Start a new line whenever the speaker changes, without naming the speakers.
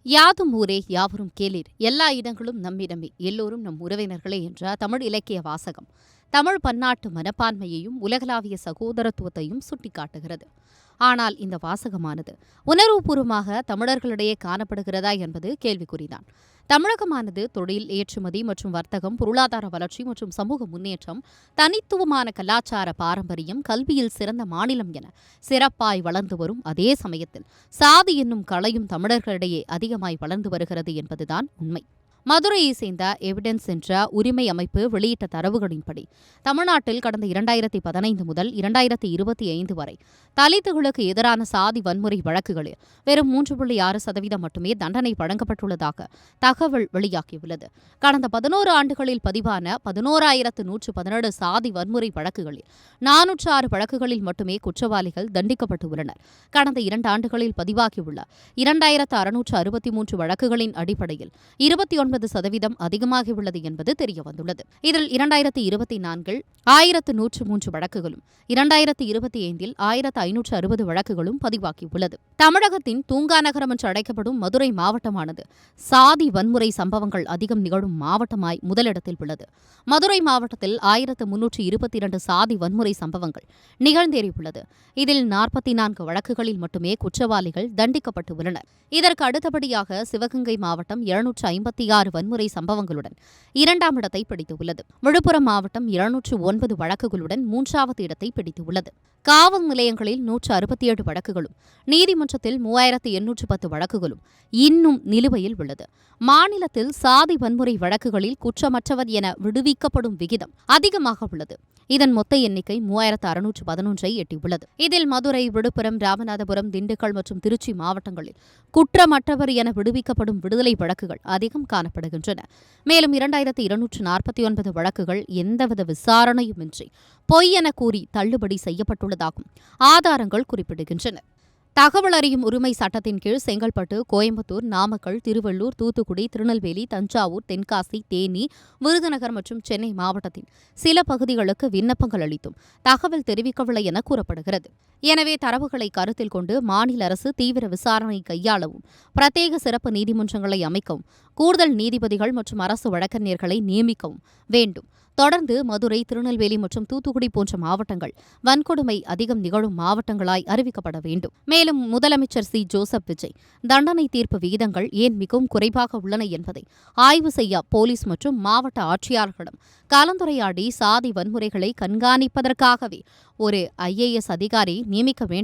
யாதும் ஊரே யாவரும் கேளீர், எல்லா இடங்களும் நம்மிடமே, எல்லோரும் நம் உறவினர்களே என்ற தமிழ் இலக்கிய வாசகம் தமிழ் பன்னாட்டு மனப்பான்மையையும் உலகளாவிய சகோதரத்துவத்தையும் சுட்டிக்காட்டுகிறது. ஆனால் இந்த வாசகமானது உணர்வுபூர்வமாக தமிழர்களிடையே காணப்படுகிறதா என்பது கேள்விக்குறிதான். தமிழகமானது தொழில், ஏற்றுமதி மற்றும் வர்த்தகம், பொருளாதார வளர்ச்சி மற்றும் சமூக முன்னேற்றம், தனித்துவமான கலாச்சார பாரம்பரியம், கல்வியில் சிறந்த மாநிலம் என சிறப்பாய் வளர்ந்து வரும் அதே சமயத்தில் சாதி என்னும் கலையும் தமிழர்களிடையே அதிகமாய் வளர்ந்து வருகிறது என்பதுதான் உண்மை. மதுரையை சேர்ந்த எவிடன்ஸ் என்ற உரிமை அமைப்பு வெளியிட்ட தரவுகளின்படி தமிழ்நாட்டில் கடந்த 2015 முதல் 2025 வரை தலித்துகளுக்கு எதிரான சாதி வன்முறை வழக்குகளில் வெறும் 3.6% மட்டுமே தண்டனை வழங்கப்பட்டுள்ளதாக தகவல் வெளியாகியுள்ளது. கடந்த 11 ஆண்டுகளில் பதிவான 11,117 சாதி வன்முறை வழக்குகளில் 406 வழக்குகளில் மட்டுமே குற்றவாளிகள் தண்டிக்கப்பட்டுள்ளனர். கடந்த 2 ஆண்டுகளில் பதிவாகியுள்ள 2,663 வழக்குகளின் அடிப்படையில் 29% அதிகமாகியுள்ளது என்பது தெரியவந்துள்ளது. இதில் 2024 1,103 வழக்குகளும் 2025 1,560 வழக்குகளும் பதிவாகியுள்ளது. தமிழகத்தின் தூங்கா நகரம் என்று அழைக்கப்படும் மதுரை மாவட்டமானது சாதி வன்முறை சம்பவங்கள் அதிகம் நிகழும் மாவட்டமாய் முதலிடத்தில் உள்ளது. மதுரை மாவட்டத்தில் 1,322 சாதி வன்முறை சம்பவங்கள் நிகழ்ந்தேறியுள்ளது. இதில் 44 வழக்குகளில் மட்டுமே குற்றவாளிகள் தண்டிக்கப்பட்டுள்ளனர். இதற்கு அடுத்தபடியாக சிவகங்கை மாவட்டம் 756 வன்முறை சம்பவங்களுடன் 2ஆம் இடத்தை பிடித்துள்ளது. விழுப்புரம் மாவட்டம் 209 வழக்குகளுடன் 3வது இடத்தை பிடித்துள்ளது. காவல் நிலையங்களில் 167 வழக்குகளும், நீதிமன்றத்தில் 3,810 வழக்குகளும் இன்னும் நிலுவையில் உள்ளது. மாநிலத்தில் சாதி வன்முறை வழக்குகளில் குற்றமற்றவர் என விடுவிக்கப்படும் விகிதம் அதிகமாக உள்ளது. இதன் மொத்த எண்ணிக்கை 3,611 எட்டியுள்ளது. இதில் மதுரை, விழுப்புரம், ராமநாதபுரம், திண்டுக்கல் மற்றும் திருச்சி மாவட்டங்களில் குற்றமற்றவர் என விடுவிக்கப்படும் விடுதலை வழக்குகள் அதிகம் காணப்படுகின்றன. மேலும் 2,249 வழக்குகள் எந்தவித விசாரணையுமின்றி பொய் என கூறி தள்ளுபடி செய்யப்பட்டுள்ளதாகவும் ஆதாரங்கள் குறிப்பிடுகின்றன. தகவல் அறியும் உரிமை சட்டத்தின் கீழ் செங்கல்பட்டு, கோயம்புத்தூர், நாமக்கல், திருவள்ளூர், தூத்துக்குடி, திருநெல்வேலி, தஞ்சாவூர், தென்காசி, தேனி, விருதுநகர் மற்றும் சென்னை மாவட்டத்தின் சில பகுதிகளுக்கு விண்ணப்பங்கள் அளித்தும் தகவல் தெரிவிக்கவில்லை என கூறப்படுகிறது. எனவே தரவுகளை கருத்தில் கொண்டு மாநில அரசு தீவிர விசாரணை கையாளவும், பிரத்யேக சிறப்பு நீதிமன்றங்களை அமைக்கவும், கூடுதல் நீதிபதிகள் மற்றும் அரசு வழக்கறிஞர்களை நியமிக்கவும் வேண்டும். தொடர்ந்து மதுரை, திருநெல்வேலி மற்றும் தூத்துக்குடி போன்ற மாவட்டங்கள் வன்கொடுமை அதிகம் நிகழும் மாவட்டங்களாய் அறிவிக்கப்பட வேண்டும். மேலும் முதலமைச்சர் ஜோசப் விஜய் தண்டனை தீர்ப்பு விகிதங்கள் ஏன் மிகவும் குறைவாக உள்ளன என்பதை ஆய்வு செய்ய போலீஸ் மற்றும் மாவட்ட ஆட்சியாளர்களிடம் கலந்துரையாடி சாதி வன்முறைகளை கண்காணிப்பதற்காகவே ஒரு IAS அதிகாரி நியமிக்க வேண்டும்